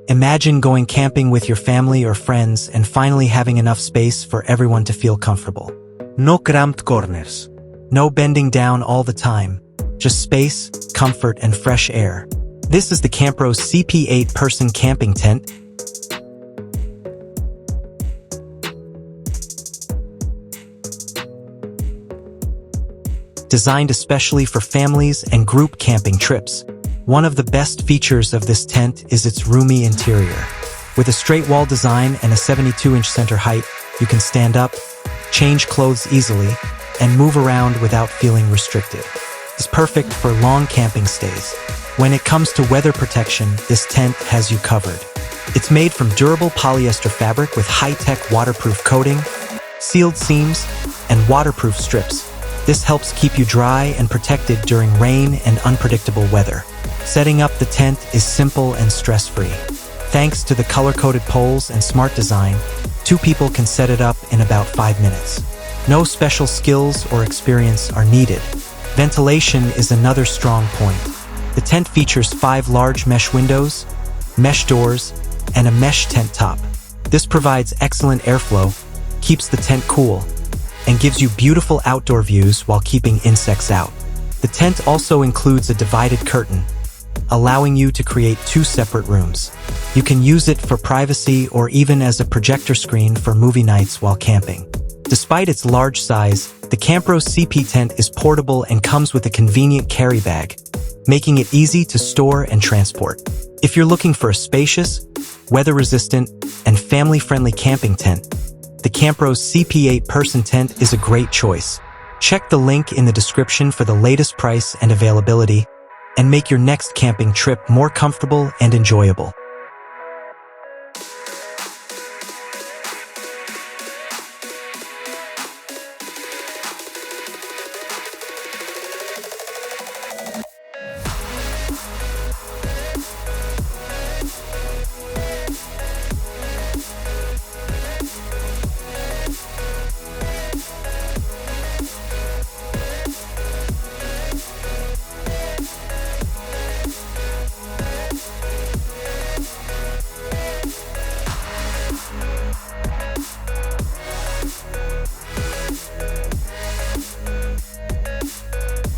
Imagine going camping with your family or friends and finally having enough space for everyone to feel comfortable. No cramped corners. No bending down all the time. Just space, comfort, and fresh air. This is the CAMPROS CP 8-person camping tent. Designed especially for families and group camping trips. One of the best features of this tent is its roomy interior. With a straight wall design and a 72-inch center height, you can stand up, change clothes easily, and move around without feeling restricted. It's perfect for long camping stays. When it comes to weather protection, this tent has you covered. It's made from durable polyester fabric with high-tech waterproof coating, sealed seams, and waterproof strips. This helps keep you dry and protected during rain and unpredictable weather. Setting up the tent is simple and stress-free. Thanks to the color-coded poles and smart design, 2 people can set it up in about 5 minutes. No special skills or experience are needed. Ventilation is another strong point. The tent features 5 large mesh windows, mesh doors, and a mesh tent top. This provides excellent airflow, keeps the tent cool, and gives you beautiful outdoor views while keeping insects out. The tent also includes a divided curtain, allowing you to create 2 separate rooms. You can use it for privacy or even as a projector screen for movie nights while camping. Despite its large size, the CAMPROS CP tent is portable and comes with a convenient carry bag, making it easy to store and transport. If you're looking for a spacious, weather-resistant, and family-friendly camping tent, the CAMPROS CP 8-person tent is a great choice. Check the link in the description for the latest price and availability, and make your next camping trip more comfortable and enjoyable.